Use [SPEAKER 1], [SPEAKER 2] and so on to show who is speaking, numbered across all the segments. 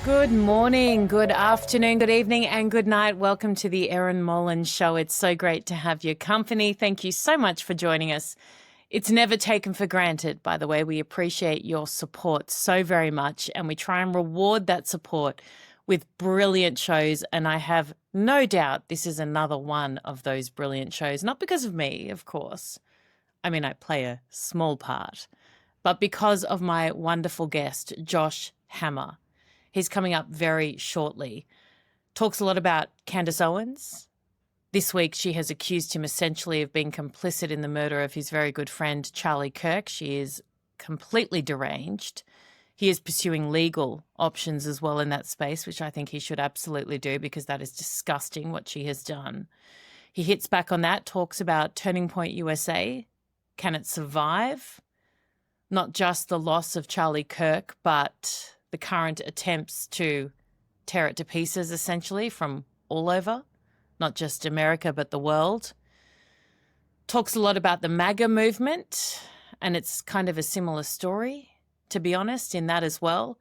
[SPEAKER 1] Good morning, good afternoon, good evening, and good night. Welcome to the Erin Molan Show. It's so great to have your company. Thank you so much for joining us. It's never taken for granted, by the way. We appreciate your support so very much, and we try and reward that support with brilliant shows, and I have no doubt this is another one of those brilliant shows, not because of me, of course. I mean, I play a small part, but because of my wonderful guest, Josh Hammer. He's coming up very shortly. Talks a lot about Candace Owens. This week, she has accused him essentially of being complicit in the murder of his very good friend, Charlie Kirk. She is completely deranged. He is pursuing legal options as well in that space, which I think he should absolutely do because that is disgusting what she has done. He hits back on that, talks about Turning Point USA. Can it survive? Not just the loss of Charlie Kirk, but the current attempts to tear it to pieces, essentially, from all over, not just America, but the world. Talks a lot about the MAGA movement, and it's kind of a similar story, to be honest, in that as well.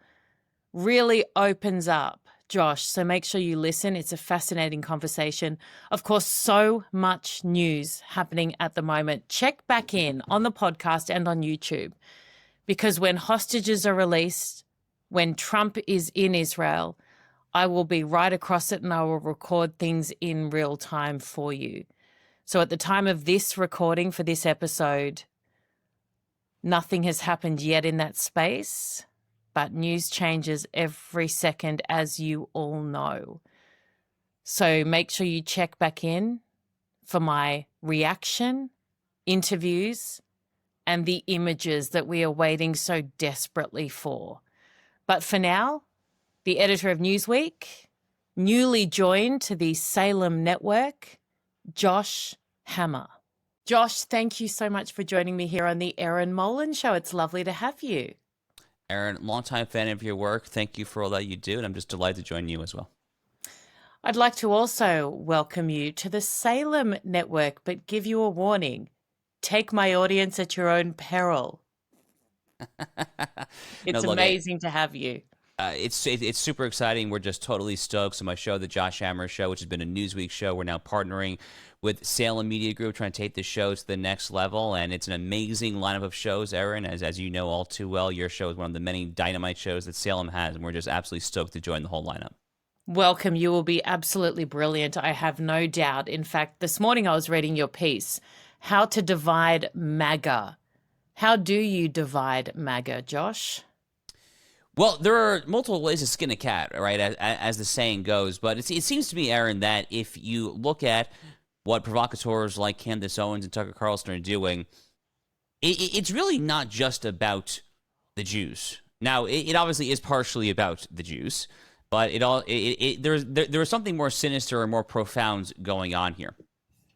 [SPEAKER 1] Really opens up, Josh, so make sure you listen. It's a fascinating conversation. Of course, so much news happening at the moment. Check back in on the podcast and on YouTube, because when hostages are released, when Trump is in Israel, I will be right across it and I will record things in real time for you. So at the time of this recording for this episode, nothing has happened yet in that space, but news changes every second, as you all know. So make sure you check back in for my reaction, interviews, and the images that we are waiting so desperately for. But for now, the editor of Newsweek, newly joined to the Salem Network, Josh Hammer. Josh, thank you so much for joining me here on the Erin Molan Show. It's lovely to have you.
[SPEAKER 2] Erin, longtime fan of your work. Thank you for all that you do, and I'm just delighted to join you as well.
[SPEAKER 1] I'd like to also welcome you to the Salem Network, but give you a warning. Take my audience at your own peril. It's amazing to have you.
[SPEAKER 2] It's super exciting. We're just totally stoked. So my show, The Josh Hammer Show, which has been a Newsweek show, we're now partnering with Salem Media Group, trying to take the show to the next level. And it's an amazing lineup of shows, Erin. As you know all too well, your show is one of the many dynamite shows that Salem has, and we're just absolutely stoked to join the whole lineup.
[SPEAKER 1] Welcome. You will be absolutely brilliant, I have no doubt. In fact, this morning I was reading your piece, How to Divide MAGA. How do you divide MAGA, Josh?
[SPEAKER 2] Well, there are multiple ways to skin a cat, right, as the saying goes. But it seems to me, Erin, that if you look at what provocateurs like Candace Owens and Tucker Carlson are doing, it's really not just about the Jews. Now, it obviously is partially about the Jews, but there is something more sinister and more profound going on here.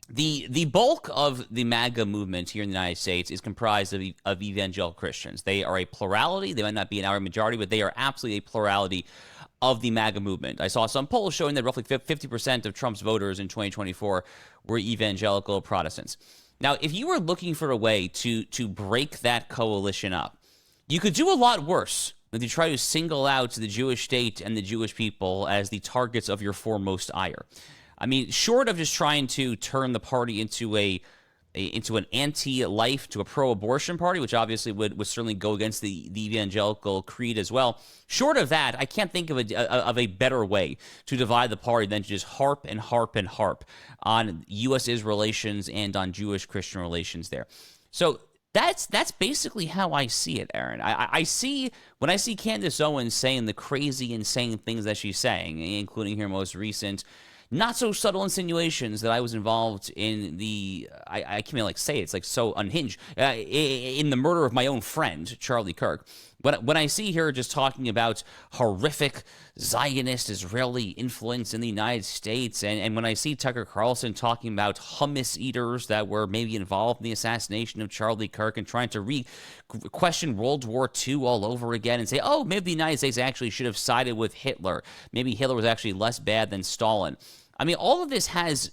[SPEAKER 2] The bulk of the MAGA movement here in the United States is comprised of evangelical Christians. They are a plurality. They might not be an outright majority, but they are absolutely a plurality of the MAGA movement. I saw some polls showing that roughly 50% of Trump's voters in 2024 were evangelical Protestants. Now, if you were looking for a way to break that coalition up, you could do a lot worse than to try to single out the Jewish state and the Jewish people as the targets of your foremost ire. I mean, short of just trying to turn the party into an anti-life, to a pro-abortion party, which obviously would certainly go against the evangelical creed as well. Short of that, I can't think of a better way to divide the party than to just harp and harp and harp on U.S.-Israel relations and on Jewish-Christian relations there. So that's basically how I see it, Erin. When I see Candace Owens saying the crazy, insane things that she's saying, including her most recent not so subtle insinuations that I was involved in I can't even say it, it's like so unhinged, in the murder of my own friend, Charlie Kirk. When I see her just talking about horrific Zionist Israeli influence in the United States, and when I see Tucker Carlson talking about hummus eaters that were maybe involved in the assassination of Charlie Kirk and trying to question World War II all over again and say, oh, maybe the United States actually should have sided with Hitler. Maybe Hitler was actually less bad than Stalin. I mean, all of this has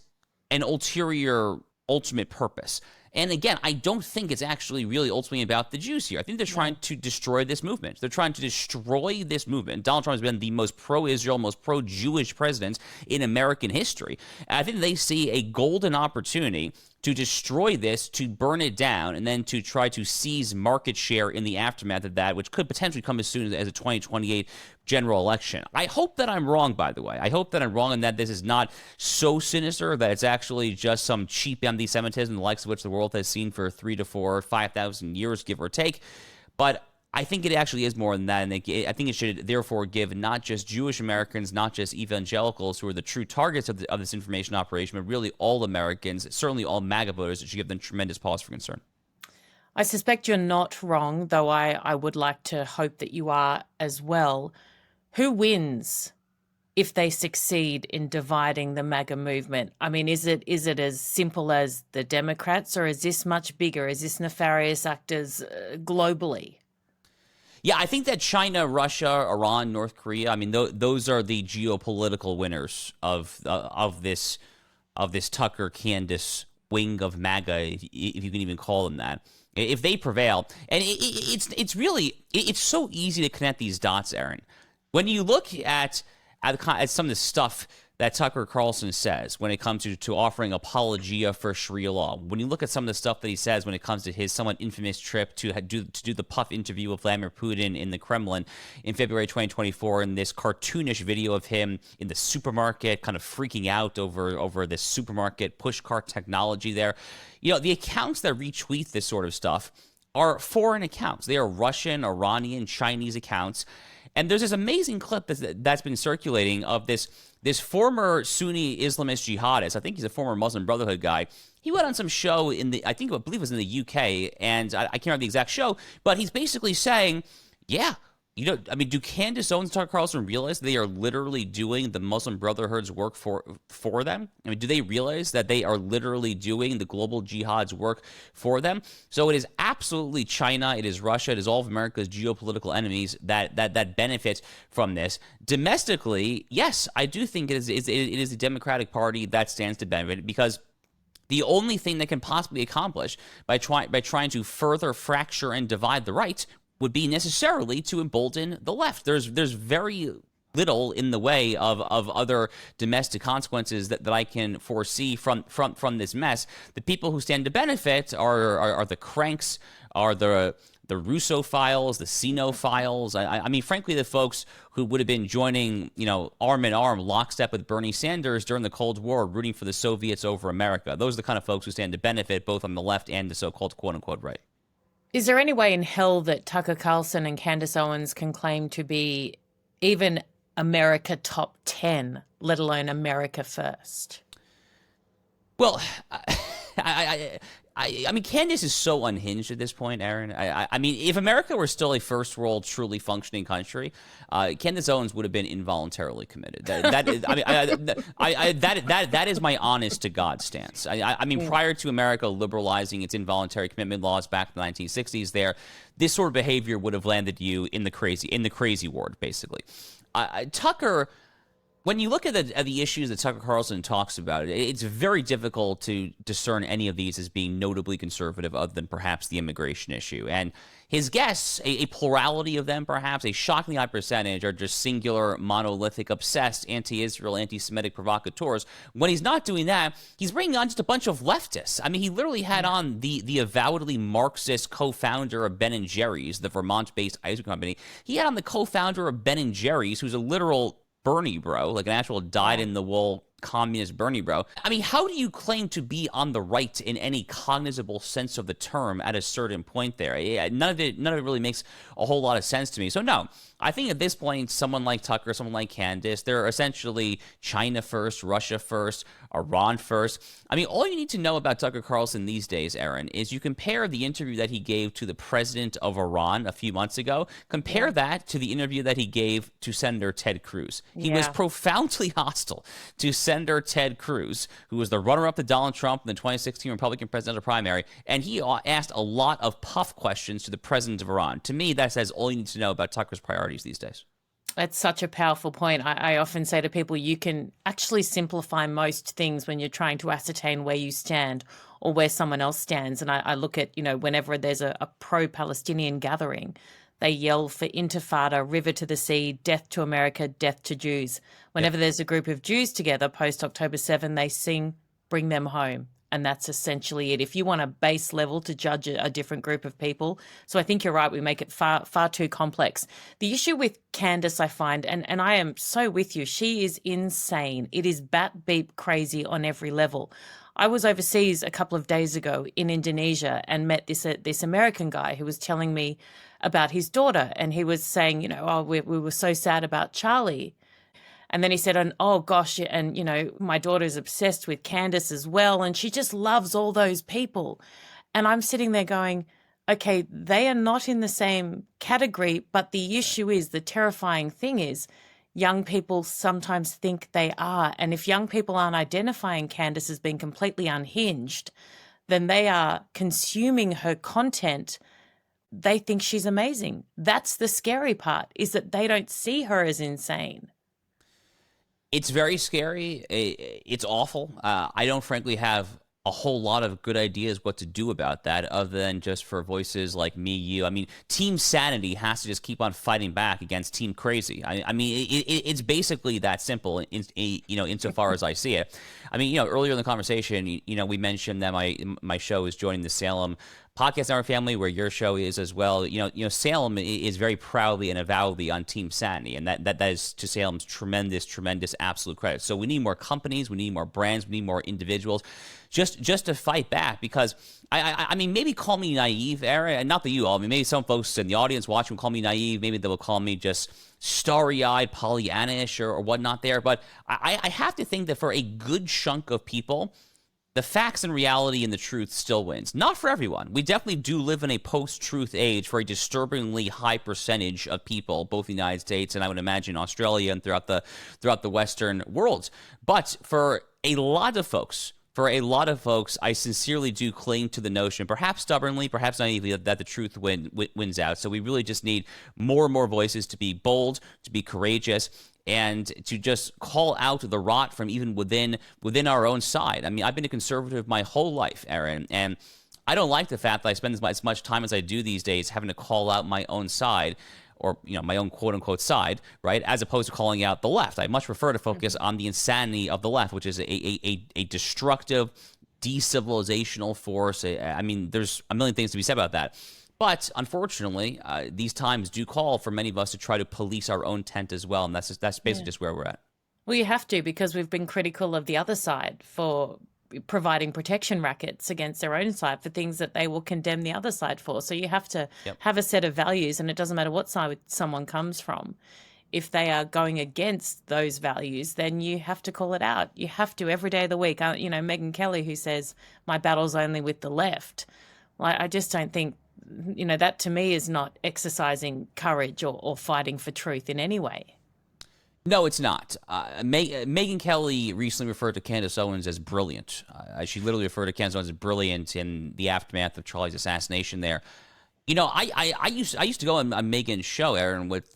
[SPEAKER 2] an ulterior, ultimate purpose. And again, I don't think it's actually really ultimately about the Jews here. I think they're trying to destroy this movement. They're trying to destroy this movement. Donald Trump has been the most pro-Israel, most pro-Jewish president in American history. And I think they see a golden opportunity to destroy this, to burn it down, and then to try to seize market share in the aftermath of that, which could potentially come as soon as a 2028 general election. I hope that I'm wrong, by the way. I hope that I'm wrong and that this is not so sinister that it's actually just some cheap anti-Semitism, the likes of which the world has seen for 3,000 to 4,000 or 5,000 years, give or take. But I think it actually is more than that, and I think it should therefore give not just Jewish Americans, not just evangelicals who are the true targets of this information operation, but really all Americans, certainly all MAGA voters. It should give them tremendous pause for concern.
[SPEAKER 1] I suspect you're not wrong, though I would like to hope that you are as well. Who wins if they succeed in dividing the MAGA movement? I mean, is it as simple as the Democrats, or is this much bigger? Is this nefarious actors globally?
[SPEAKER 2] Yeah, I think that China, Russia, Iran, North Korea, I mean, those are the geopolitical winners of this Tucker Candace wing of MAGA, if you can even call them that. If they prevail, and it's so easy to connect these dots, Erin. When you look at some of the stuff that Tucker Carlson says when it comes to offering apologia for Sharia law, when you look at some of the stuff that he says when it comes to his somewhat infamous trip to do the puff interview with Vladimir Putin in the Kremlin in February 2024, and this cartoonish video of him in the supermarket kind of freaking out over this supermarket pushcart technology there, the accounts that retweet this sort of stuff are foreign accounts. They are Russian, Iranian, Chinese accounts. And there's this amazing clip that's been circulating of this former Sunni Islamist jihadist. I think he's a former Muslim Brotherhood guy. He went on some show I believe it was in the UK, and I can't remember the exact show, but he's basically saying, yeah, do Candace Owens and Tucker Carlson realize they are literally doing the Muslim Brotherhood's work for them? I mean, do they realize that they are literally doing the global jihad's work for them? So it is absolutely China, it is Russia, it is all of America's geopolitical enemies that benefit from this. Domestically, yes, I do think it is the Democratic Party that stands to benefit, because the only thing that can possibly accomplish by trying to further fracture and divide the right would be necessarily to embolden the left. There's very little in the way of other domestic consequences that I can foresee from this mess. The people who stand to benefit are the cranks, are the Russophiles, the Sinophiles. I mean, frankly, the folks who would have been joining, arm in arm, lockstep with Bernie Sanders during the Cold War, rooting for the Soviets over America. Those are the kind of folks who stand to benefit both on the left and the so-called quote-unquote right.
[SPEAKER 1] Is there any way in hell that Tucker Carlson and Candace Owens can claim to be even America top 10, let alone America first?
[SPEAKER 2] Well, I mean, Candace is so unhinged at this point, Erin. I mean, if America were still a first world, truly functioning country, Candace Owens would have been involuntarily committed. That is my honest to God stance. I mean, prior to America liberalizing its involuntary commitment laws back in the 1960s, this sort of behavior would have landed you in the crazy ward, basically. Tucker. When you look at the issues that Tucker Carlson talks about, it's very difficult to discern any of these as being notably conservative, other than perhaps the immigration issue. And his guests, a plurality of them perhaps, a shockingly high percentage, are just singular, monolithic, obsessed, anti-Israel, anti-Semitic provocateurs. When he's not doing that, he's bringing on just a bunch of leftists. I mean, he literally had on the avowedly Marxist co-founder of Ben & Jerry's, the Vermont-based ice cream company. He had on the co-founder of Ben & Jerry's, who's a literal Bernie bro, like an actual dyed-in-the-wool communist Bernie bro. I mean, how do you claim to be on the right in any cognizable sense of the term at a certain point there? None of it really makes a whole lot of sense to me. So no, I think at this point, someone like Tucker, someone like Candace, they're essentially China first, Russia first, Iran first. I mean, all you need to know about Tucker Carlson these days, Erin, is you compare the interview that he gave to the president of Iran a few months ago, compare that to the interview that he gave to Senator Ted Cruz. He was profoundly hostile to Senator Ted Cruz, who was the runner-up to Donald Trump in the 2016 Republican presidential primary, and he asked a lot of puff questions to the president of Iran. To me, that says all you need to know about Tucker's priorities these days.
[SPEAKER 1] That's such a powerful point. I often say to people, you can actually simplify most things when you're trying to ascertain where you stand. or where someone else stands. And I look at, whenever there's a pro-Palestinian gathering, they yell for intifada, river to the sea, death to America, death to Jews. Whenever there's a group of Jews together post-October 7, they sing, bring them home. And that's essentially it. If you want a base level to judge a different group of people. So I think you're right. We make it far, far too complex. The issue with Candace, I find, and I am so with you, she is insane. It is bat beep crazy on every level. I was overseas a couple of days ago in Indonesia and met this American guy who was telling me about his daughter. And he was saying, we were so sad about Charlie. And then he said, oh, gosh, and, my daughter's obsessed with Candace as well, and she just loves all those people. And I'm sitting there going, okay, they are not in the same category, but the issue is, the terrifying thing is, young people sometimes think they are. And if young people aren't identifying Candace as being completely unhinged, then they are consuming her content. They think she's amazing. That's the scary part, is that they don't see her as insane.
[SPEAKER 2] It's very scary. It's awful. I don't frankly have a whole lot of good ideas what to do about that, other than just for voices like me, you. I mean, Team Sanity has to just keep on fighting back against Team Crazy. I mean, it's basically that simple, insofar as I see it. I mean, earlier in the conversation, we mentioned that my show is joining the Salem Podcast Network family, where your show is as well. Salem is very proudly and avowedly on Team Sanity, and that is to Salem's tremendous absolute credit. So we need more companies, we need more brands, we need more individuals, just to fight back. Because I mean, maybe call me naive, Erin, and not that you all. I mean, maybe some folks in the audience watching will call me naive. Maybe they will call me just starry-eyed, Pollyannish, or whatnot there. But I have to think that for a good chunk of people, the facts and reality and the truth still wins. Not for everyone. We definitely do live in a post-truth age for a disturbingly high percentage of people, both in the United States and I would imagine Australia and throughout the Western world. But for a lot of folks, I sincerely do cling to the notion, perhaps stubbornly, perhaps naively, that the truth wins out. So we really just need more and more voices to be bold, to be courageous, and to just call out the rot from even within our own side. I mean, I've been a conservative my whole life, Erin, and I don't like the fact that I spend as much time as I do these days having to call out my own side, or my own quote-unquote side, right, as opposed to calling out the left. I much prefer to focus on the insanity of the left, which is a destructive, decivilizational force. I mean, there's a million things to be said about that. But unfortunately, these times do call for many of us to try to police our own tent as well, and that's basically just where we're at.
[SPEAKER 1] Well, you have to, because we've been critical of the other side for providing protection rackets against their own side for things that they will condemn the other side for. So you have to have a set of values, and it doesn't matter what side someone comes from. If they are going against those values, then you have to call it out. You have to every day of the week. Megyn Kelly, who says, my battle's only with the left. Well, I just don't think, that to me is not exercising courage or fighting for truth in any way.
[SPEAKER 2] No, it's not. Megyn Kelly recently referred to Candace Owens as brilliant. She literally referred to Candace Owens as brilliant in the aftermath of Charlie's assassination there. I used to go on Megyn's show, Erin, with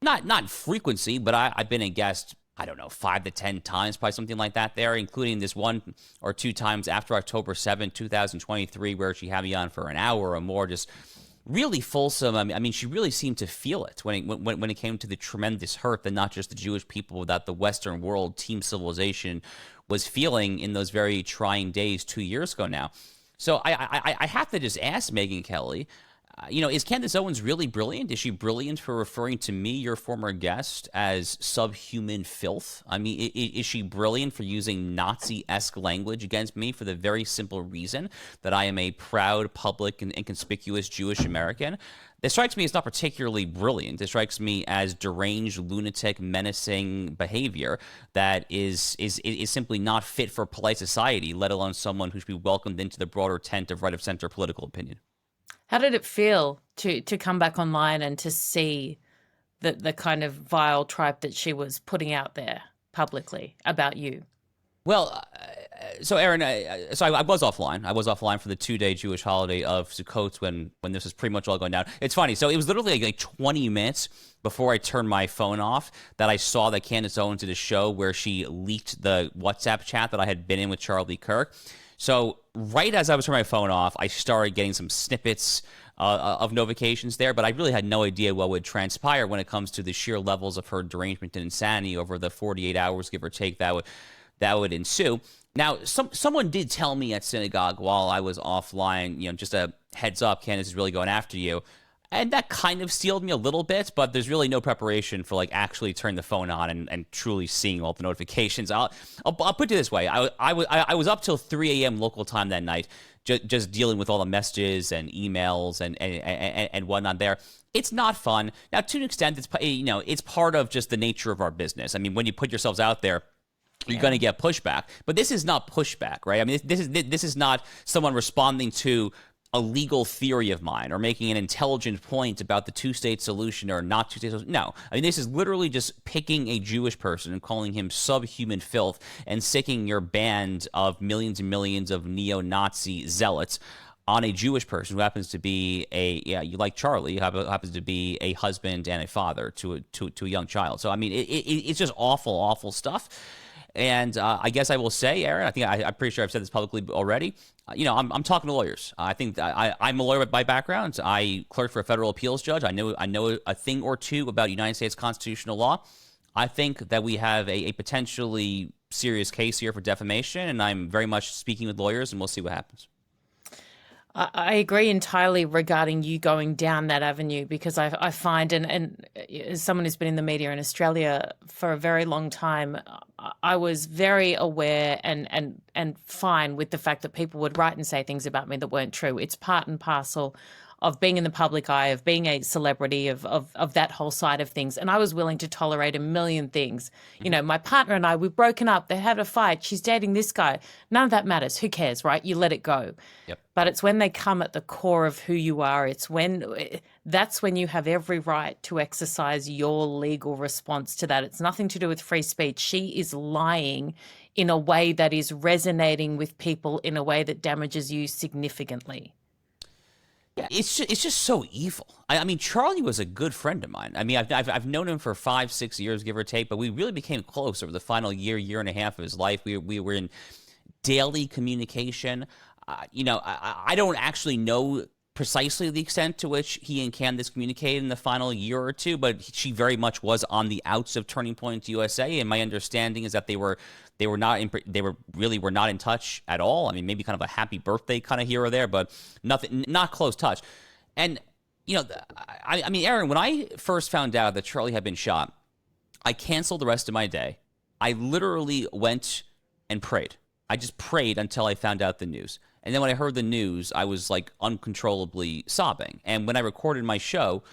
[SPEAKER 2] not frequency, but I've been a guest, I don't know, 5 to 10 times, probably something like that there, including this 1 or 2 times after October 7, 2023, where she had me on for an hour or more, just really fulsome. I mean, she really seemed to feel it when it came to the tremendous hurt that not just the Jewish people, but that the Western world, Team Civilization, was feeling in those very trying days 2 years ago now. So I have to just ask Megyn Kelly, is Candace Owens really brilliant? Is she brilliant for referring to me, your former guest, as subhuman filth? I mean, is she brilliant for using Nazi-esque language against me for the very simple reason that I am a proud, public, and conspicuous Jewish American? It strikes me as not particularly brilliant. It strikes me as deranged, lunatic, menacing behavior that is simply not fit for polite society, let alone someone who should be welcomed into the broader tent of right-of-center political opinion.
[SPEAKER 1] How did it feel to come back online and to see the kind of vile tripe that she was putting out there publicly about you?
[SPEAKER 2] Well, so Erin, I was offline. I was offline for the 2-day Jewish holiday of Sukkot when this was pretty much all going down. It's funny. So it was literally like 20 minutes before I turned my phone off that I saw that Candace Owens did a show where she leaked the WhatsApp chat that I had been in with Charlie Kirk. So right as I was turning my phone off, I started getting some snippets of notifications there, but I really had no idea what would transpire when it comes to the sheer levels of her derangement and insanity over the 48 hours, give or take, that would ensue. Now, someone did tell me at synagogue while I was offline, just a heads up, Candace is really going after you. And that kind of sealed me a little bit, but there's really no preparation for actually turning the phone on and truly seeing all the notifications. I'll put it this way: I was up till 3 a.m. local time that night, just dealing with all the messages and emails and whatnot. There, it's not fun. Now, to an extent, it's part of just the nature of our business. I mean, when you put yourselves out there, you're going to get pushback, but this is not pushback, right? I mean, this is not someone responding to a legal theory of mine or making an intelligent point about the two-state solution or not two-state solution. No. I mean, this is literally just picking a Jewish person and calling him subhuman filth and sicking your band of millions and millions of neo-Nazi zealots on a Jewish person who happens to be you like Charlie, happens to be a husband and a father to a young child. So, I mean, it's just awful, awful stuff. And I guess I will say, Erin, I'm pretty sure I've said this publicly already. I'm talking to lawyers. I think I'm a lawyer by background. I clerked for a federal appeals judge. I know a thing or two about United States constitutional law. I think that we have a potentially serious case here for defamation, and I'm very much speaking with lawyers, and we'll see what happens.
[SPEAKER 1] I agree entirely regarding you going down that avenue, because I find, and as someone who's been in the media in Australia for a very long time, I was very aware and fine with the fact that people would write and say things about me that weren't true. It's part and parcel of being in the public eye, of being a celebrity, of that whole side of things. And I was willing to tolerate a million things. My partner and I, we've broken up. They had a fight. She's dating this guy. None of that matters. Who cares, right? You let it go.
[SPEAKER 2] Yep.
[SPEAKER 1] But it's when they come at the core of who you are. That's when you have every right to exercise your legal response to that. It's nothing to do with free speech. She is lying in a way that is resonating with people in a way that damages you significantly.
[SPEAKER 2] Yeah, it's just so evil. I mean, Charlie was a good friend of mine. I mean, I've known him for 5-6 years, give or take, but we really became close over the final year and a half of his life. We were in daily communication. I don't actually know precisely the extent to which he and Candace communicated in the final year or two, but she very much was on the outs of Turning Point USA, and my understanding is that they were not in touch at all. I mean, maybe kind of a happy birthday kind of here or there, but not close touch. And I mean, Erin, when I first found out that Charlie had been shot, I canceled the rest of my day. I literally went and prayed. I just prayed until I found out the news. And then when I heard the news, I was uncontrollably sobbing. And when I recorded my show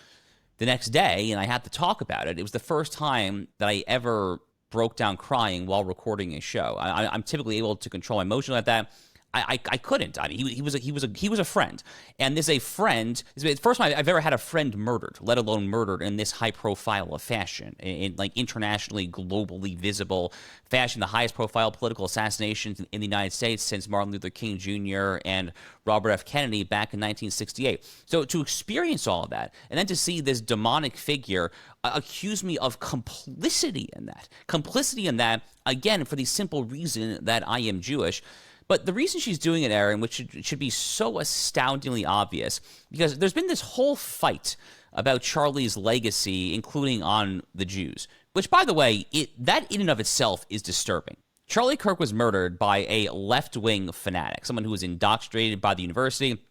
[SPEAKER 2] the next day and I had to talk about it, it was the first time that I ever broke down crying while recording a show. I'm typically able to control my emotion like that. I couldn't. I mean, he was a friend, and this is a friend. It's the first time I've ever had a friend murdered, let alone murdered in this high profile of fashion, in internationally, globally visible fashion. The highest profile political assassinations in the United States since Martin Luther King Jr. and Robert F. Kennedy back in 1968. So to experience all of that, and then to see this demonic figure accuse me of complicity in that, again, for the simple reason that I am Jewish. But the reason she's doing it, Erin, which should be so astoundingly obvious, because there's been this whole fight about Charlie's legacy, including on the Jews, which, by the way, that in and of itself is disturbing. Charlie Kirk was murdered by a left-wing fanatic, someone who was indoctrinated by the university,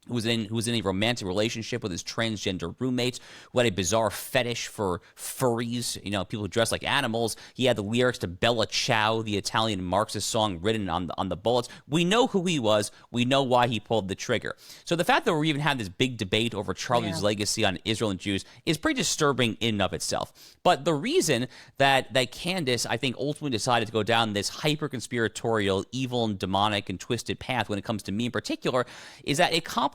[SPEAKER 2] who was in a romantic relationship with his transgender roommate, who had a bizarre fetish for furries, people who dress like animals. He had the lyrics to Bella Ciao, the Italian Marxist song, written on the bullets. We know who he was. We know why he pulled the trigger. So the fact that we're even having this big debate over Charlie's legacy on Israel and Jews is pretty disturbing in and of itself. But the reason that Candace, I think, ultimately decided to go down this hyper-conspiratorial, evil and demonic and twisted path when it comes to me in particular is that it complicates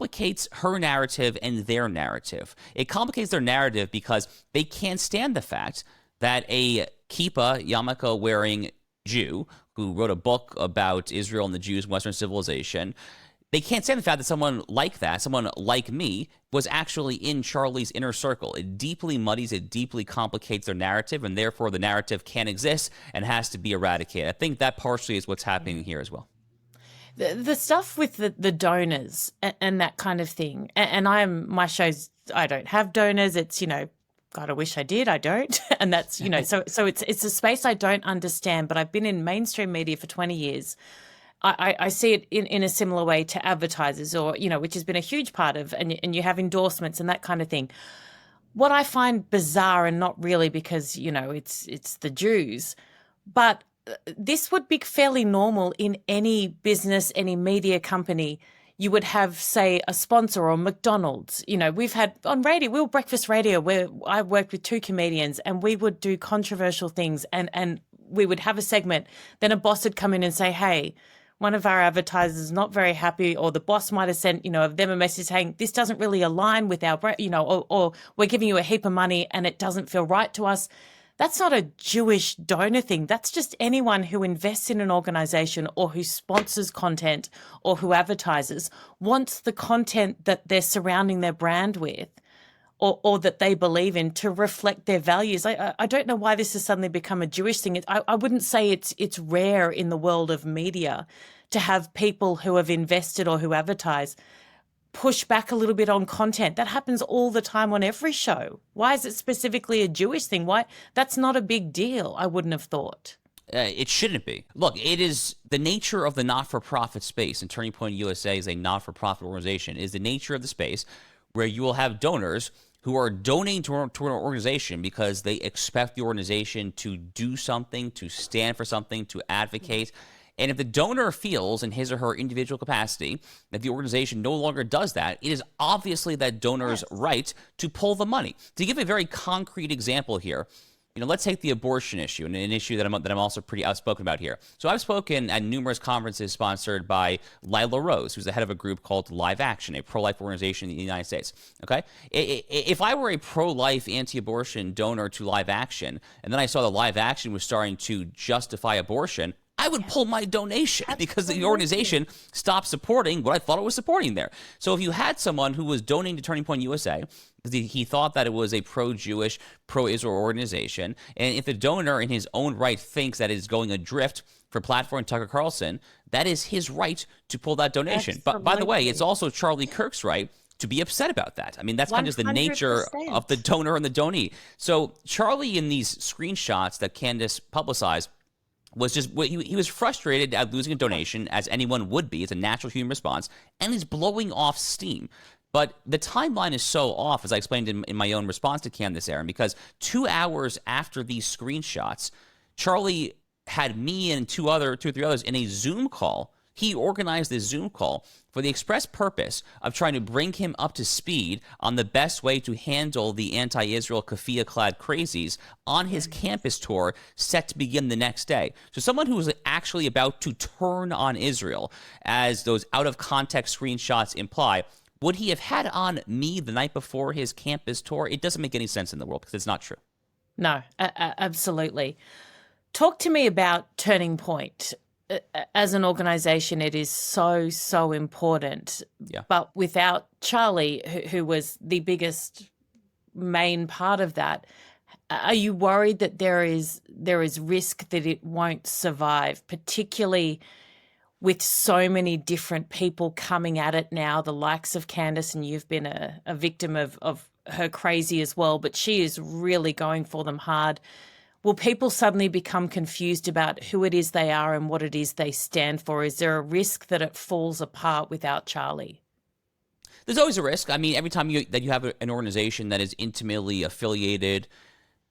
[SPEAKER 2] her narrative and their narrative. It complicates their narrative because they can't stand the fact that a kippah, yarmulke-wearing Jew who wrote a book about Israel and the Jews and Western civilization, they can't stand the fact that someone like me, was actually in Charlie's inner circle. It deeply muddies, it deeply complicates their narrative, and therefore the narrative can't exist and has to be eradicated. I think that partially is what's happening here as well.
[SPEAKER 1] The stuff with the donors and that kind of thing. And my show's, I don't have donors. It's, God, I wish I did. I don't. And that's, so it's a space I don't understand, but I've been in mainstream media for 20 years. I see it in a similar way to advertisers or, which has been a huge part of, and you have endorsements and that kind of thing. What I find bizarre, and not really because, it's the Jews, but this would be fairly normal in any business, any media company. You would have, say, a sponsor or McDonald's. We've had on radio, we were breakfast radio where I worked with two comedians and we would do controversial things and we would have a segment. Then a boss would come in and say, hey, one of our advertisers is not very happy, or the boss might have sent, them a message saying, this doesn't really align with our, or we're giving you a heap of money and it doesn't feel right to us. That's not a Jewish donor thing. That's just anyone who invests in an organization or who sponsors content or who advertises wants the content that they're surrounding their brand with or that they believe in to reflect their values. I don't know why this has suddenly become a Jewish thing. I wouldn't say it's rare in the world of media to have people who have invested or who advertise push back a little bit on content. That happens all the time on every show. Why is it specifically a Jewish thing? Why? That's not a big deal, I wouldn't have thought.
[SPEAKER 2] It shouldn't be. Look, it is the nature of the not-for-profit space, and Turning Point USA is a not-for-profit organization, is the nature of the space where you will have donors who are donating to an organization because they expect the organization to do something, to stand for something, to advocate. And if the donor feels in his or her individual capacity that the organization no longer does that, it is obviously that donor's right to pull the money. To give a very concrete example here, let's take the abortion issue, and an issue that I'm also pretty outspoken about here. So I've spoken at numerous conferences sponsored by Lila Rose, who's the head of a group called Live Action, a pro-life organization in the United States. Okay, if I were a pro-life, anti-abortion donor to Live Action, and then I saw that Live Action was starting to justify abortion, I would pull my donation because the organization stopped supporting what I thought it was supporting there. So if you had someone who was donating to Turning Point USA, he thought that it was a pro-Jewish, pro-Israel organization, and if the donor in his own right thinks that it is going adrift for platform Tucker Carlson, that is his right to pull that donation. But by the way, it's also Charlie Kirk's right to be upset about that. I mean, that's kind of just the nature of the donor and the donee. So Charlie, in these screenshots that Candace publicized, was just he was frustrated at losing a donation, as anyone would be. It's a natural human response, and he's blowing off steam. But the timeline is so off, as I explained in my own response to Candace, Aaron, because 2 hours after these screenshots, Charlie had me and two or three others in a Zoom call. He organized this Zoom call for the express purpose of trying to bring him up to speed on the best way to handle the anti-Israel keffiyeh-clad crazies on his campus tour set to begin the next day. So someone who was actually about to turn on Israel, as those out-of-context screenshots imply, would he have had on me the night before his campus tour? It doesn't make any sense in the world because it's not true.
[SPEAKER 1] No, absolutely. Talk to me about Turning Point. As an organization, it is so, so important.
[SPEAKER 2] Yeah.
[SPEAKER 1] But without Charlie, who was the biggest main part of that, are you worried that there is risk that it won't survive, particularly with so many different people coming at it now, the likes of Candace, and you've been a victim of her crazy as well, but she is really going for them hard. Will people suddenly become confused about who it is they are and what it is they stand for? Is there a risk that it falls apart without Charlie?
[SPEAKER 2] There's always a risk. I mean, every time that you have an organization that is intimately affiliated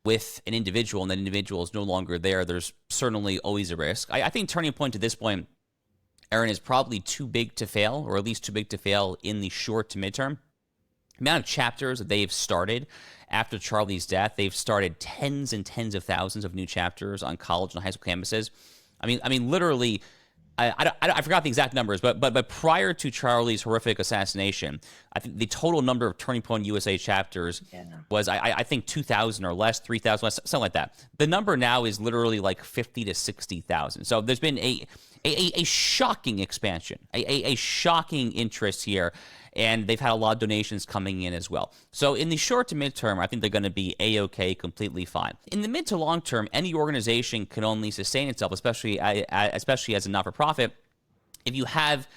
[SPEAKER 2] with an individual and that individual is no longer there, there's certainly always a risk. I think Turning Point to this point, Erin, is probably too big to fail, or at least too big to fail in the short to midterm. The amount of chapters that they've started after Charlie's death, they've started tens and tens of thousands of new chapters on college and high school campuses. I mean, literally, I forgot the exact numbers, but prior to Charlie's horrific assassination, I think the total number of Turning Point USA chapters was, I think, 2,000 or less, 3,000 less, something like that. The number now is literally like 50 to 60,000. So there's been a shocking expansion, a shocking interest here, and they've had a lot of donations coming in as well. So in the short to midterm, I think they're going to be A-OK, completely fine. In the mid to long term, any organization can only sustain itself, especially as a not-for-profit, if you have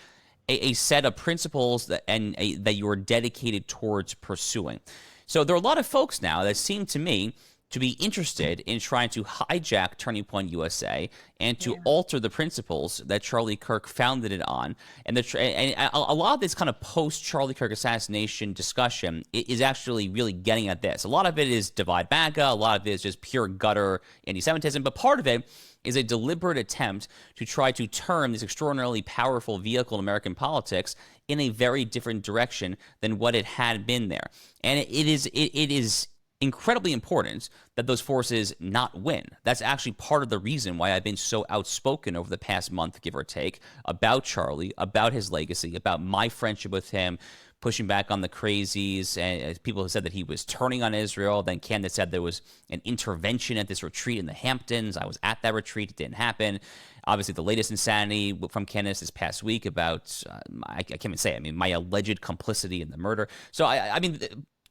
[SPEAKER 2] a set of principles that you are dedicated towards pursuing. So there are a lot of folks now that seem to me to be interested in trying to hijack Turning Point USA and to alter the principles that Charlie Kirk founded it on. And a lot of this kind of post-Charlie Kirk assassination discussion is actually really getting at this. A lot of it is divide MAGA. A lot of it is just pure gutter anti-Semitism. But part of it is a deliberate attempt to try to turn this extraordinarily powerful vehicle in American politics in a very different direction than what it had been there. And it is incredibly important that those forces not win. That's actually part of the reason why I've been so outspoken over the past month, give or take, about Charlie, about his legacy, about my friendship with him, pushing back on the crazies, and people who said that he was turning on Israel. Then Candace said there was an intervention at this retreat in the Hamptons. I was at that retreat. It didn't happen. Obviously, the latest insanity from Candace this past week about, I can't even say it, I mean, my alleged complicity in the murder. So, I mean,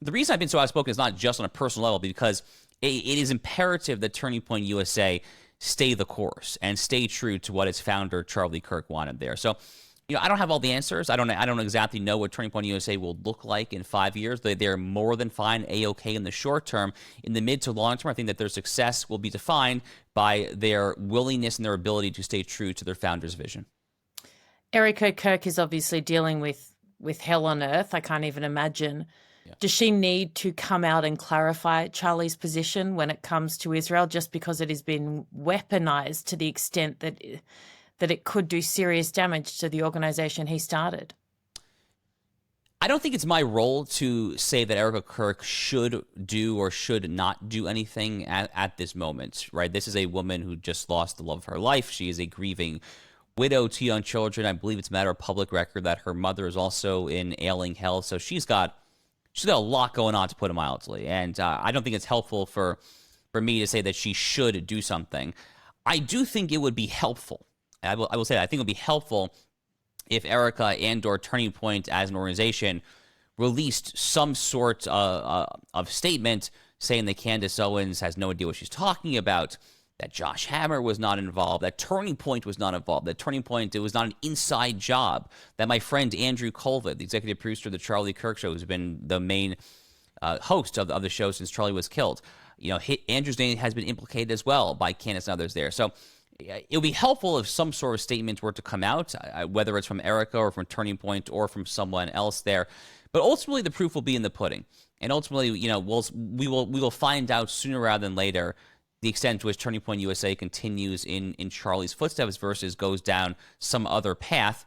[SPEAKER 2] the reason I've been so outspoken is not just on a personal level, because it is imperative that Turning Point USA stay the course and stay true to what its founder, Charlie Kirk, wanted there. So, I don't have all the answers. I don't exactly know what Turning Point USA will look like in 5 years. They're more than fine, A-OK in the short term. In the mid to long term, I think that their success will be defined by their willingness and their ability to stay true to their founder's vision.
[SPEAKER 1] Erika Kirk is obviously dealing with hell on earth. I can't even imagine. Yeah. Does she need to come out and clarify Charlie's position when it comes to Israel, just because it has been weaponized to the extent that it could do serious damage to the organization he started?
[SPEAKER 2] I don't think it's my role to say that Erika Kirk should do or should not do anything at this moment, right? This is a woman who just lost the love of her life. She is a grieving widow, 2 young children. I believe it's a matter of public record that her mother is also in ailing health. So she's got a lot going on, to put it mildly. And I don't think it's helpful for me to say that she should do something. I do think it would be helpful. I will say that I think it would be helpful if Erika and or Turning Point as an organization released some sort of statement saying that Candace Owens has no idea what she's talking about, that Josh Hammer was not involved, that Turning Point was not involved, that Turning Point, it was not an inside job, that my friend Andrew Colvin, the executive producer of the Charlie Kirk Show, who's been the main host of the show since Charlie was killed, Andrew's name has been implicated as well by Candace and others there. So it would be helpful if some sort of statement were to come out, whether it's from Erika or from Turning Point or from someone else there. But ultimately, the proof will be in the pudding. And ultimately, we will find out sooner rather than later the extent to which Turning Point USA continues in Charlie's footsteps versus goes down some other path.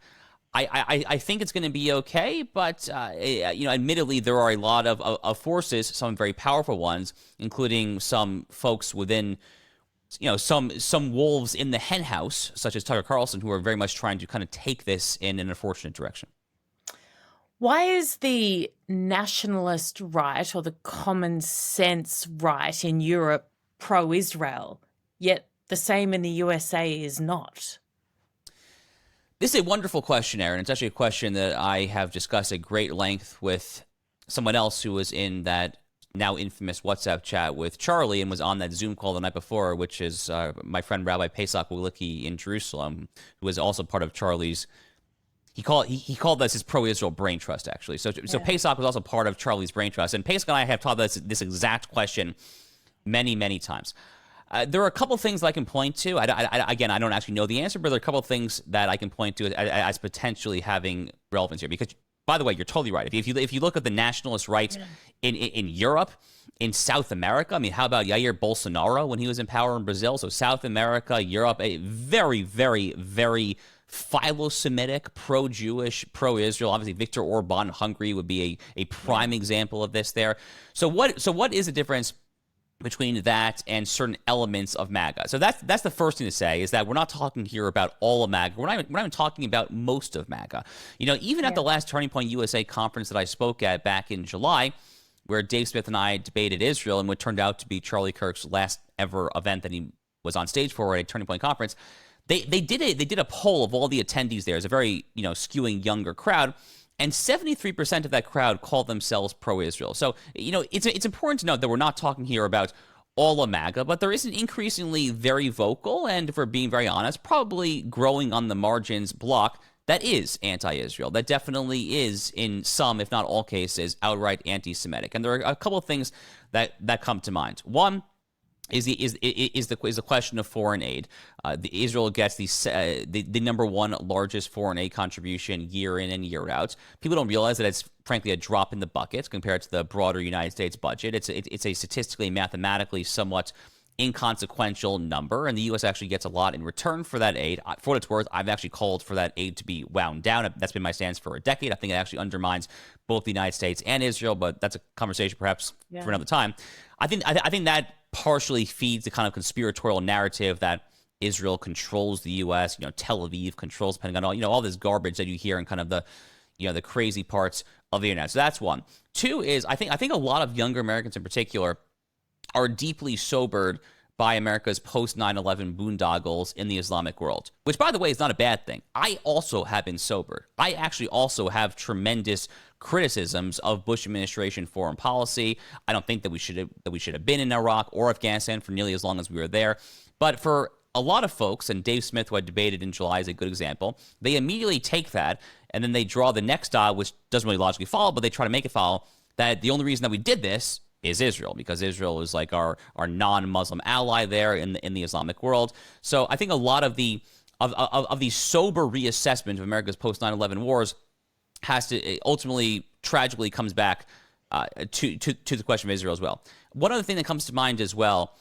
[SPEAKER 2] I think it's going to be okay, but admittedly, there are a lot of forces, some very powerful ones, including some folks within, some wolves in the henhouse, such as Tucker Carlson, who are very much trying to kind of take this in an unfortunate direction.
[SPEAKER 1] Why is the nationalist right or the common sense right in Europe pro-Israel, yet the same in the USA is not?
[SPEAKER 2] This is a wonderful question, Erin. It's actually a question that I have discussed at great length with someone else who was in that now infamous WhatsApp chat with Charlie and was on that Zoom call the night before, which is my friend Rabbi Pesach Wilicki in Jerusalem, who was also part of Charlie's. He called this his pro-Israel brain trust, actually. So Pesach was also part of Charlie's brain trust, and Pesach and I have talked about this exact question many, many times. There are a couple things that I can point to. Again, I don't actually know the answer, but there are a couple of things that I can point to as potentially having relevance here. Because, by the way, you're totally right. If you look at the nationalist right in Europe, in South America, I mean, how about Jair Bolsonaro when he was in power in Brazil? So South America, Europe, a very, very, very philo-Semitic, pro-Jewish, pro-Israel. Obviously, Viktor Orban in Hungary would be a prime example of this there. So what is the difference between that and certain elements of MAGA? So that's the first thing to say, is that we're not talking here about all of MAGA. We're not even talking about most of MAGA. Even at the last Turning Point USA conference that I spoke at back in July, where Dave Smith and I debated Israel and what turned out to be Charlie Kirk's last ever event that he was on stage for at a Turning Point conference, they did a poll of all the attendees there. It's a very skewing younger crowd. And 73% of that crowd called themselves pro-Israel. So, it's important to note that we're not talking here about all of MAGA, but there is an increasingly very vocal and, if we're being very honest, probably growing on the margins block that is anti-Israel, that definitely is, in some, if not all cases, outright anti-Semitic. And there are a couple of things that come to mind. One is the question of foreign aid. Israel gets the number one largest foreign aid contribution year in and year out. People don't realize that it's frankly a drop in the bucket compared to the broader United States budget. It's a statistically, mathematically somewhat inconsequential number, and the U.S. actually gets a lot in return for that aid. For what it's worth, I've actually called for that aid to be wound down. That's been my stance for a decade. I think it actually undermines both the United States and Israel, but that's a conversation perhaps for another time. I think that partially feeds the kind of conspiratorial narrative that Israel controls the U.S., Tel Aviv controls the Pentagon, all this garbage that you hear in kind of the crazy parts of the internet. So that's one. Two is I think a lot of younger Americans in particular are deeply sobered by America's post 9/11 boondoggles in the Islamic world, which, by the way, is not a bad thing. I also have been sobered. I actually also have tremendous criticisms of Bush administration foreign policy. I don't think that we should have been in Iraq or Afghanistan for nearly as long as we were there. But for a lot of folks, and Dave Smith, who I debated in July, is a good example, they immediately take that and then they draw the next dial, which doesn't really logically follow, but they try to make it follow that the only reason that we did this is Israel, because Israel is like our non-Muslim ally there in the Islamic world. So I think a lot of the sober reassessment of America's post 9/11 wars has to ultimately tragically comes back to the question of Israel as well. One other thing that comes to mind as well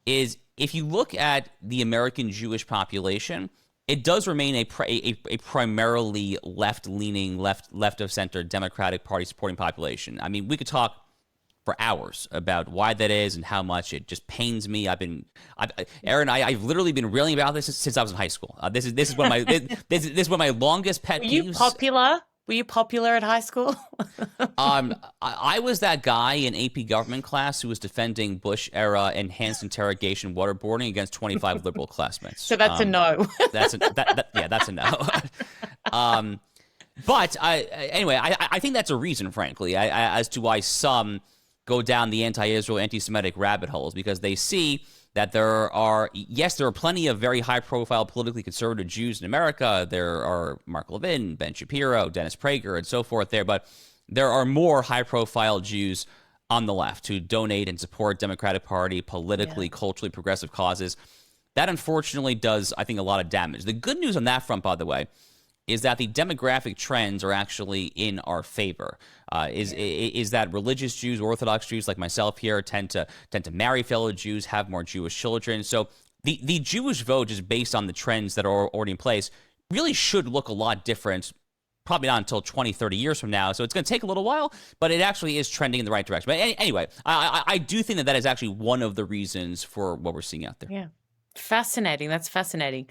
[SPEAKER 2] is if you look at the American Jewish population, it does remain a primarily left-leaning, left of center Democratic Party supporting population. I mean, we could talk for hours about why that is and how much it just pains me. Erin, I've literally been reeling about this since I was in high school. This is one of my this is one of my longest pet peeves.
[SPEAKER 1] Were you popular? Were you popular at high school?
[SPEAKER 2] I was that guy in AP government class who was defending Bush era enhanced interrogation waterboarding against 25 liberal classmates.
[SPEAKER 1] So that's a no.
[SPEAKER 2] That's a no. But anyway, I think that's a reason, frankly, as to why some go down the anti-Israel, anti-Semitic rabbit holes, because they see that there are plenty of very high-profile politically conservative Jews in America. There are Mark Levin, Ben Shapiro, Dennis Prager, and so forth there, but there are more high-profile Jews on the left who donate and support Democratic Party, politically, culturally progressive causes. That unfortunately does, I think, a lot of damage. The good news on that front, by the way, is that the demographic trends are actually in our favor. Is that religious Jews, Orthodox Jews like myself here tend to marry fellow Jews, have more Jewish children. So the Jewish vote, just based on the trends that are already in place, really should look a lot different, probably not until 20, 30 years from now. So it's going to take a little while, but it actually is trending in the right direction. But anyway, I do think that is actually one of the reasons for what we're seeing out there.
[SPEAKER 1] Yeah. Fascinating. That's fascinating.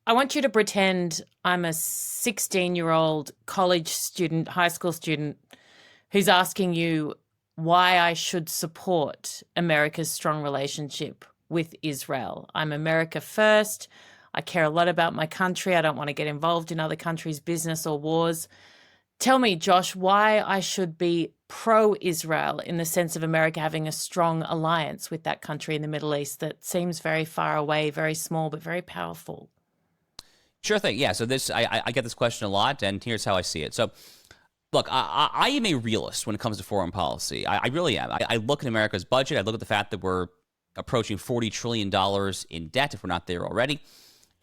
[SPEAKER 1] I want you to pretend I'm a 16-year-old college student, high school student, who's asking you why I should support America's strong relationship with Israel. I'm America first. I care a lot about my country. I don't want to get involved in other countries' business or wars. Tell me, Josh, why I should be pro-Israel in the sense of America having a strong alliance with that country in the Middle East that seems very far away, very small, but very powerful.
[SPEAKER 2] Sure thing. Yeah. So I get this question a lot, and here's how I see it. So, look, I am a realist when it comes to foreign policy. I really am. I look at America's budget. I look at the fact that we're approaching $40 trillion in debt, if we're not there already.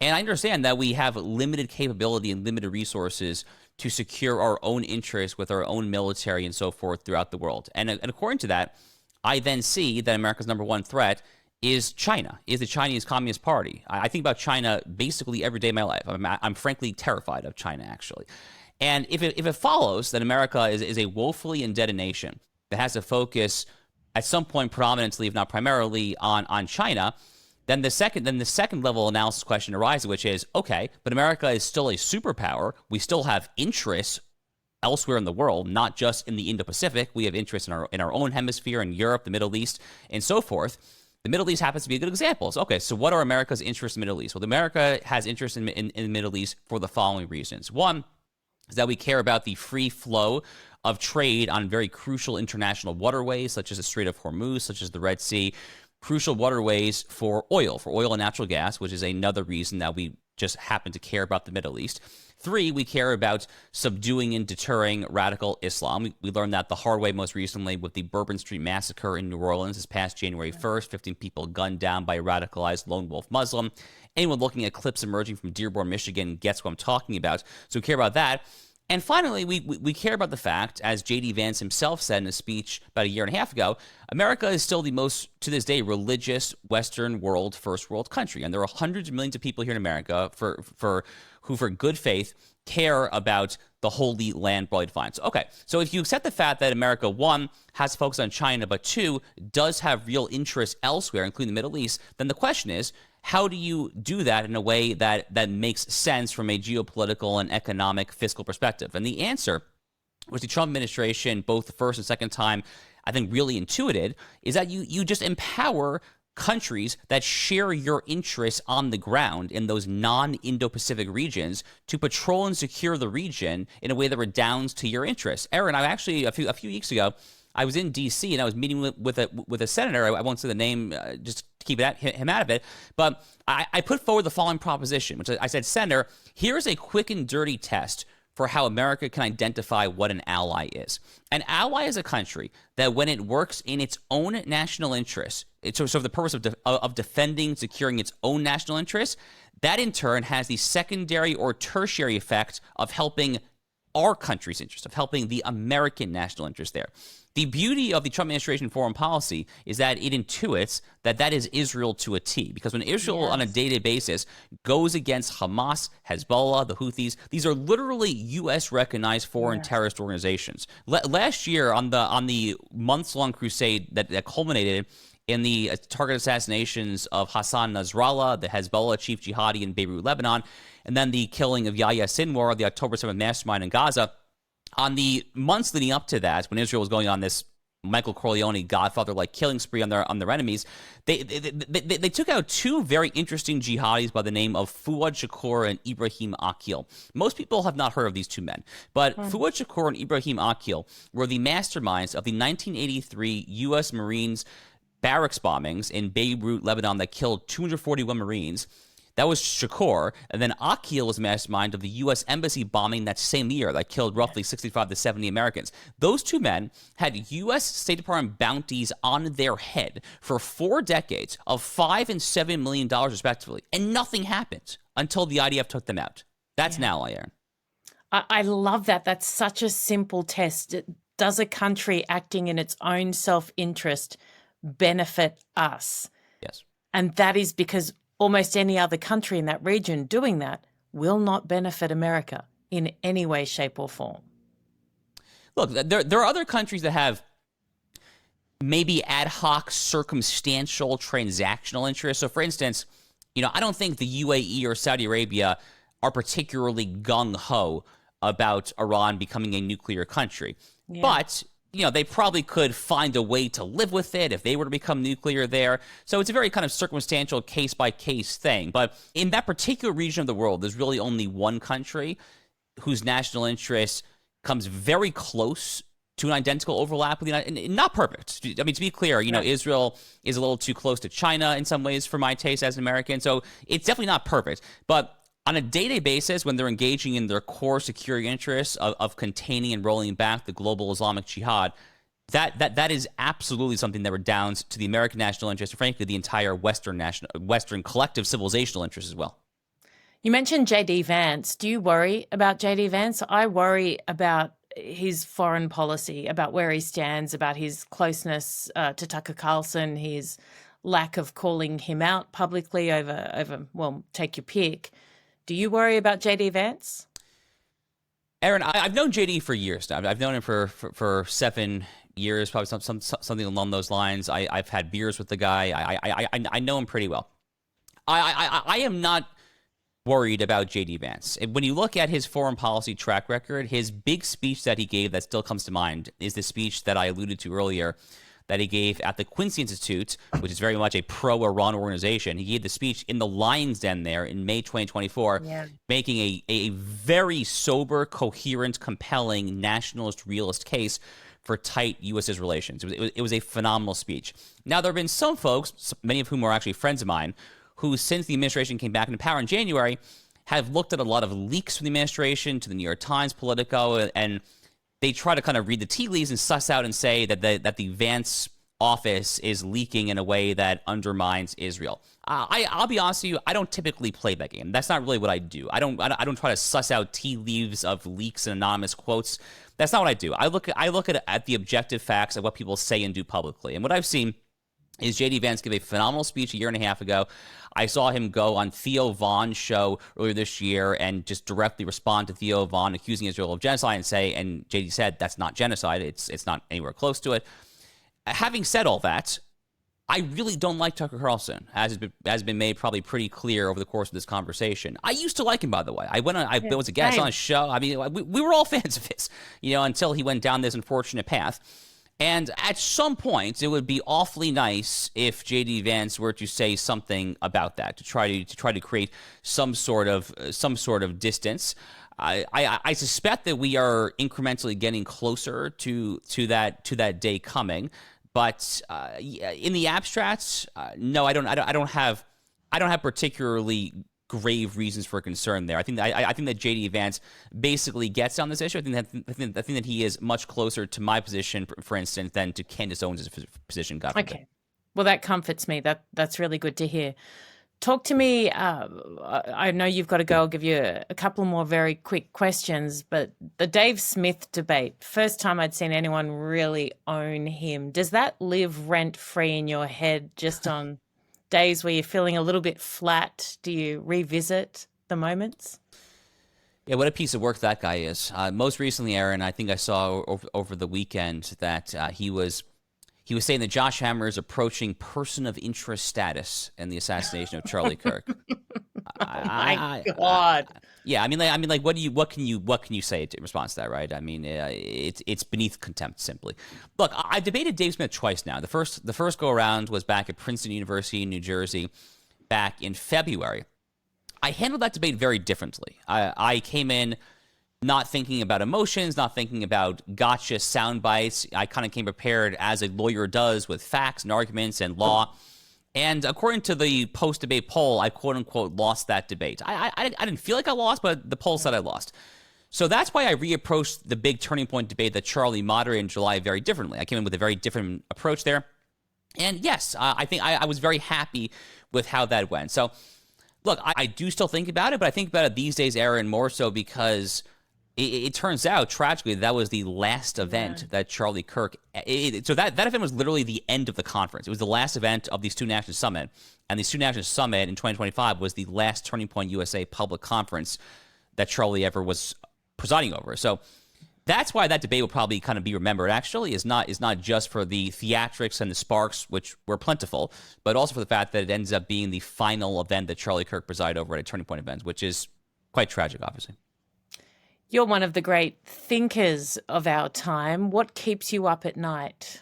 [SPEAKER 2] And I understand that we have limited capability and limited resources to secure our own interests with our own military and so forth throughout the world. And according to that, I then see that America's number one threat is China, is the Chinese Communist Party. I think about China basically every day of my life. I'm frankly terrified of China, actually. And if it follows that America is a woefully indebted nation that has to focus at some point predominantly, if not primarily, on China, then the second level analysis question arises, which is, okay, but America is still a superpower. We still have interests elsewhere in the world, not just in the Indo-Pacific. We have interests in our own hemisphere, in Europe, the Middle East, and so forth. The Middle East happens to be a good example. So, okay, so what are America's interests in the Middle East? Well, America has interest in the Middle East for the following reasons. One is that we care about the free flow of trade on very crucial international waterways, such as the Strait of Hormuz, such as the Red Sea, crucial waterways for oil and natural gas, which is another reason that we just happen to care about the Middle East. 3, we care about subduing and deterring radical Islam. We learned that the hard way most recently with the Bourbon Street massacre in New Orleans this past January 1st, 15 people gunned down by a radicalized lone wolf Muslim. Anyone looking at clips emerging from Dearborn, Michigan gets what I'm talking about. So we care about that. And finally, we care about the fact, as J.D. Vance himself said in a speech about a year and a half ago, America is still the most, to this day, religious Western world, first world country. And there are hundreds of millions of people here in America who, for good faith, care about the Holy Land broadly defined. So if you accept the fact that America, 1, has focus on China, but 2, does have real interests elsewhere, including the Middle East, then the question is, how do you do that in a way that makes sense from a geopolitical and economic fiscal perspective? And the answer, which the Trump administration, both the first and second time, I think really intuited, is that you just empower countries that share your interests on the ground in those non-Indo-Pacific regions to patrol and secure the region in a way that redounds to your interests. Erin, I actually, a few weeks ago, I was in D.C. and I was meeting with a senator. I won't say the name, just to keep him out of it. But I put forward the following proposition, which I said, Senator, here's a quick and dirty test for how America can identify what an ally is. An ally is a country that, when it works in its own national interests, so for the purpose of defending, securing its own national interests, that in turn has the secondary or tertiary effect of helping our country's interest, of helping the American national interest there. The beauty of the Trump administration foreign policy is that it intuits that is Israel to a T. Because when Israel on a day-to-day basis goes against Hamas, Hezbollah, the Houthis, these are literally U.S.-recognized foreign terrorist organizations. Last year, on the months-long crusade that culminated in the targeted assassinations of Hassan Nasrallah, the Hezbollah chief jihadi in Beirut, Lebanon, and then the killing of Yahya Sinwar, the October 7th mastermind in Gaza, on the months leading up to that, when Israel was going on this Michael Corleone Godfather-like killing spree on their enemies, they took out 2 very interesting jihadis by the name of Fuad Shakur and Ibrahim Akil. Most people have not heard of these 2 men, but Fuad Shakur and Ibrahim Akil were the masterminds of the 1983 U.S. Marines barracks bombings in Beirut, Lebanon, that killed 241 Marines. That was Shakur. And then Akil was the mastermind of the U.S. Embassy bombing that same year that killed roughly 65 to 70 Americans. Those 2 men had U.S. State Department bounties on their head for 4 decades of $5 and $7 million respectively. And nothing happened until the IDF took them out. That's an ally, Erin.
[SPEAKER 1] I love that. That's such a simple test. Does a country acting in its own self-interest benefit us?
[SPEAKER 2] Yes.
[SPEAKER 1] And that is because almost any other country in that region doing that will not benefit America in any way, shape, or form.
[SPEAKER 2] Look, there are other countries that have maybe ad hoc, circumstantial, transactional interests. So, for instance, I don't think the UAE or Saudi Arabia are particularly gung-ho about Iran becoming a nuclear country. Yeah. But they probably could find a way to live with it if they were to become nuclear there. So it's a very kind of circumstantial case-by-case thing. But in that particular region of the world, there's really only one country whose national interest comes very close to an identical overlap with the United, not perfect. I mean, to be clear, Israel is a little too close to China in some ways for my taste as an American. So it's definitely not perfect. But on a day-to-day basis, when they're engaging in their core security interests of containing and rolling back the global Islamic jihad, that is absolutely something that redounds to the American national interest and, frankly, the entire Western collective civilizational interest as well.
[SPEAKER 1] You mentioned J.D. Vance. Do you worry about J.D. Vance? I worry about his foreign policy, about where he stands, about his closeness to Tucker Carlson, his lack of calling him out publicly over well, take your pick. Do you worry about J.D. Vance?
[SPEAKER 2] Erin, I've known J.D. for years now. I've known him for 7 years, probably something along those lines. I've had beers with the guy. I know him pretty well. I am not worried about J.D. Vance. When you look at his foreign policy track record, his big speech that he gave that still comes to mind is the speech that I alluded to earlier that he gave at the Quincy Institute, which is very much a pro-Iran organization. He gave the speech in the Lion's Den there in May 2024, making a very sober, coherent, compelling, nationalist, realist case for tight U.S.-Israel relations. It was a phenomenal speech. Now, there have been some folks, many of whom are actually friends of mine, who, since the administration came back into power in January, have looked at a lot of leaks from the administration to the New York Times, Politico, and they try to kind of read the tea leaves and suss out and say that the Vance office is leaking in a way that undermines Israel. I'll be honest with you, I don't typically play that game. That's not really what I do. I don't try to suss out tea leaves of leaks and anonymous quotes. That's not what I do. I look at the objective facts of what people say and do publicly. And what I've seen is J.D. Vance give a phenomenal speech a year and a half ago. I saw him go on Theo Vaughn's show earlier this year and just directly respond to Theo Vaughn accusing Israel of genocide and J.D. said that's not genocide. It's not anywhere close to it. Having said all that, I really don't like Tucker Carlson, as has been made probably pretty clear over the course of this conversation. I used to like him, by the way. I was a guest on his show. I mean, we were all fans of his, until he went down this unfortunate path. And at some point, it would be awfully nice if J.D. Vance were to say something about that, to try to create some sort of distance. I suspect that we are incrementally getting closer to that day coming. But in the abstract, no, I don't have particularly grave reasons for concern there. I think that J.D. Vance basically gets on this issue. I think that he is much closer to my position, for instance, than to Candace Owens' position. God forbid.
[SPEAKER 1] Okay, well, that comforts me. That's really good to hear. Talk to me. I know you've got to go. I'll give you a couple more very quick questions. But the Dave Smith debate, first time I'd seen anyone really own him. Does that live rent-free in your head just on days where you're feeling a little bit flat? Do you revisit the moments?
[SPEAKER 2] Yeah, what a piece of work that guy is. Most recently, Erin, I think I saw over the weekend that he was saying that Josh Hammer is approaching person of interest status in the assassination of Charlie Kirk.
[SPEAKER 1] My God.
[SPEAKER 2] Yeah, I mean, what can you say in response to that, right? I mean, it's beneath contempt, simply. Look, I debated Dave Smith twice now. The first go around was back at Princeton University in New Jersey, back in February. I handled that debate very differently. I came in not thinking about emotions, not thinking about gotcha sound bites. I kind of came prepared as a lawyer does with facts and arguments and law. And according to the post-debate poll, I quote-unquote lost that debate. I didn't feel like I lost, but the poll said I lost. So that's why I reapproached the big turning point debate that Charlie moderated in July very differently. I came in with a very different approach there. And yes, I think I was very happy with how that went. So look, I do still think about it, but I think about it these days, Erin, more so because it turns out, tragically, that was the last event that Charlie Kirk... So that event was literally the end of the conference. It was the last event of the Student Action Summit. And the Student Action Summit in 2025 was the last Turning Point USA public conference that Charlie ever was presiding over. So that's why that debate will probably kind of be remembered, actually, is not just for the theatrics and the sparks, which were plentiful, but also for the fact that it ends up being the final event that Charlie Kirk presided over at a Turning Point event, which is quite tragic, obviously.
[SPEAKER 1] You're one of the great thinkers of our time. What keeps you up at night?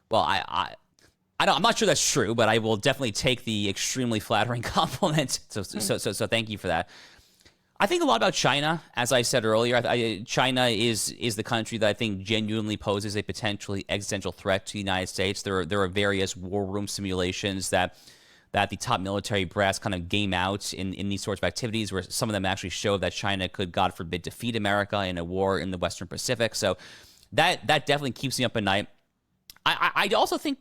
[SPEAKER 2] Well, I'm not sure that's true, but I will definitely take the extremely flattering compliment. So thank you for that. I think a lot about China, as I said earlier. China is the country that I think genuinely poses a potentially existential threat to the United States. There are various war room simulations that the top military brass kind of game out in these sorts of activities, where some of them actually show that China could, God forbid, defeat America in a war in the Western Pacific. So that definitely keeps me up at night. I also think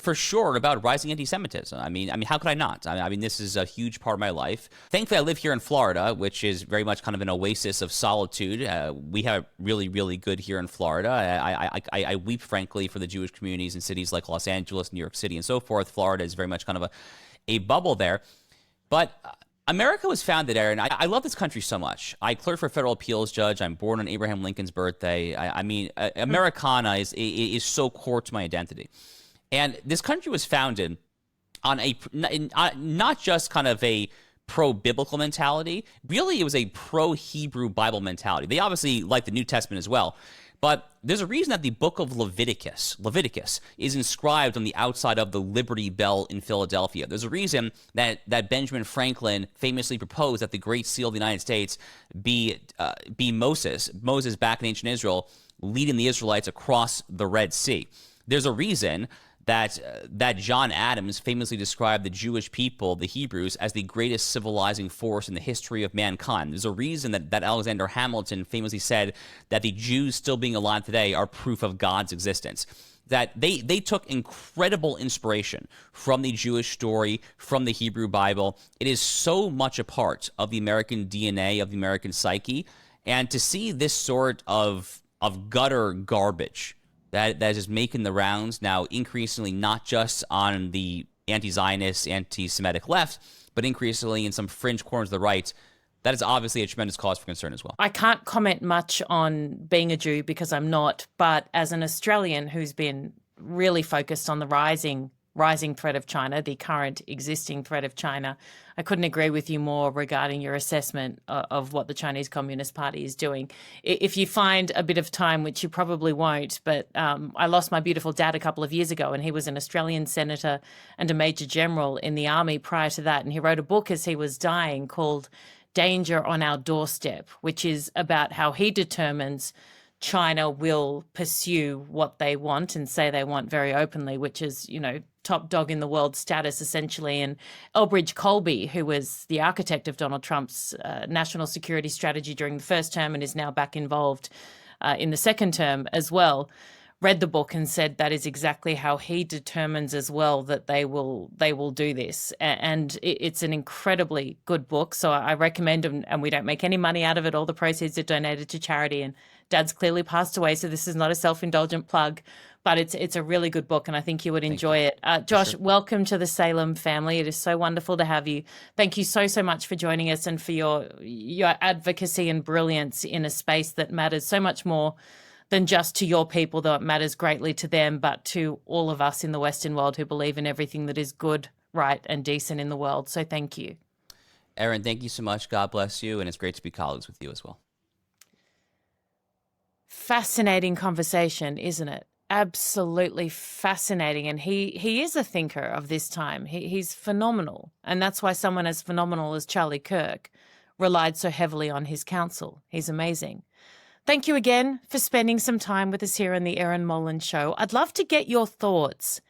[SPEAKER 2] for sure about rising anti-Semitism. I mean, how could I not? I mean, this is a huge part of my life. Thankfully, I live here in Florida, which is very much kind of an oasis of solitude. We have really, really good here in Florida. I weep, frankly, for the Jewish communities in cities like Los Angeles, New York City, and so forth. Florida is very much kind of a bubble there. But America was founded, Erin. I love this country so much. I clerked for a federal appeals judge. I'm born on Abraham Lincoln's birthday. I mean, Americana is so core to my identity. And this country was founded on not just kind of a pro-biblical mentality. Really, it was a pro-Hebrew Bible mentality. They obviously like the New Testament as well. But there's a reason that the book of Leviticus is inscribed on the outside of the Liberty Bell in Philadelphia. There's a reason that Benjamin Franklin famously proposed that the Great Seal of the United States be Moses back in ancient Israel, leading the Israelites across the Red Sea. There's a reason that John Adams famously described the Jewish people, the Hebrews, as the greatest civilizing force in the history of mankind. There's a reason that Alexander Hamilton famously said that the Jews still being alive today are proof of God's existence. That they took incredible inspiration from the Jewish story, from the Hebrew Bible. It is so much a part of the American DNA, of the American psyche. And to see this sort of gutter garbage that is making the rounds now, increasingly not just on the anti-Zionist, anti-Semitic left, but increasingly in some fringe corners of the right, that is obviously a tremendous cause for concern as well.
[SPEAKER 1] I can't comment much on being a Jew because I'm not, but as an Australian who's been really focused on the rising threat of China, the current existing threat of China, I couldn't agree with you more regarding your assessment of what the Chinese Communist Party is doing. If you find a bit of time, which you probably won't, but I lost my beautiful dad a couple of years ago, and he was an Australian senator and a major general in the army prior to that, and he wrote a book as he was dying called Danger on Our Doorstep, which is about how he determines China will pursue what they want and say they want very openly, which is, top dog in the world status, essentially. And Elbridge Colby, who was the architect of Donald Trump's national security strategy during the first term and is now back involved in the second term as well, read the book and said that is exactly how he determines as well that they will do this. And it's an incredibly good book. So I recommend them, and we don't make any money out of it. All the proceeds are donated to charity, and Dad's clearly passed away, so this is not a self-indulgent plug, but it's a really good book, and I think you would enjoy it. Josh, sure. Welcome to the Salem family. It is so wonderful to have you. Thank you so much for joining us and for your advocacy and brilliance in a space that matters so much more than just to your people, though it matters greatly to them, but to all of us in the Western world who believe in everything that is good, right, and decent in the world. So thank you.
[SPEAKER 2] Erin, thank you so much. God bless you, and it's great to be colleagues with you as well.
[SPEAKER 1] Fascinating conversation, isn't it? Absolutely fascinating. And he is a thinker of this time. He's phenomenal. And that's why someone as phenomenal as Charlie Kirk relied so heavily on his counsel. He's amazing. Thank you again for spending some time with us here on the Erin Molan Show. I'd love to get your thoughts.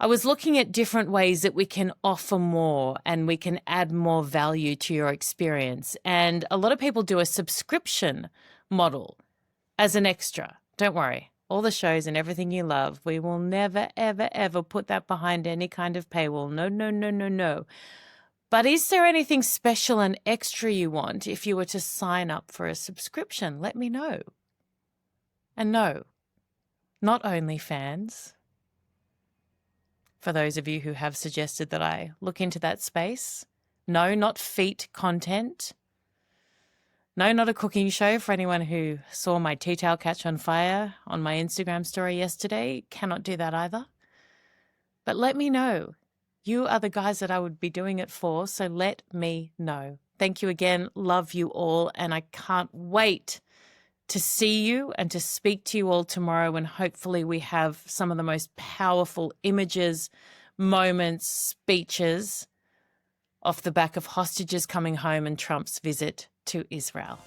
[SPEAKER 1] I was looking at different ways that we can offer more and we can add more value to your experience. And a lot of people do a subscription model as an extra. Don't worry. All the shows and everything you love, we will never, ever, ever put that behind any kind of paywall. No, no, no, no, no. But is there anything special and extra you want if you were to sign up for a subscription? Let me know. And no, not OnlyFans. For those of you who have suggested that I look into that space. No, not feet content. No, not a cooking show for anyone who saw my tea towel catch on fire on my Instagram story yesterday. Cannot do that either. But let me know. You are the guys that I would be doing it for, so let me know. Thank you again. Love you all, and I can't wait to see you and to speak to you all tomorrow, and hopefully we have some of the most powerful images, moments, speeches off the back of hostages coming home and Trump's visit to Israel.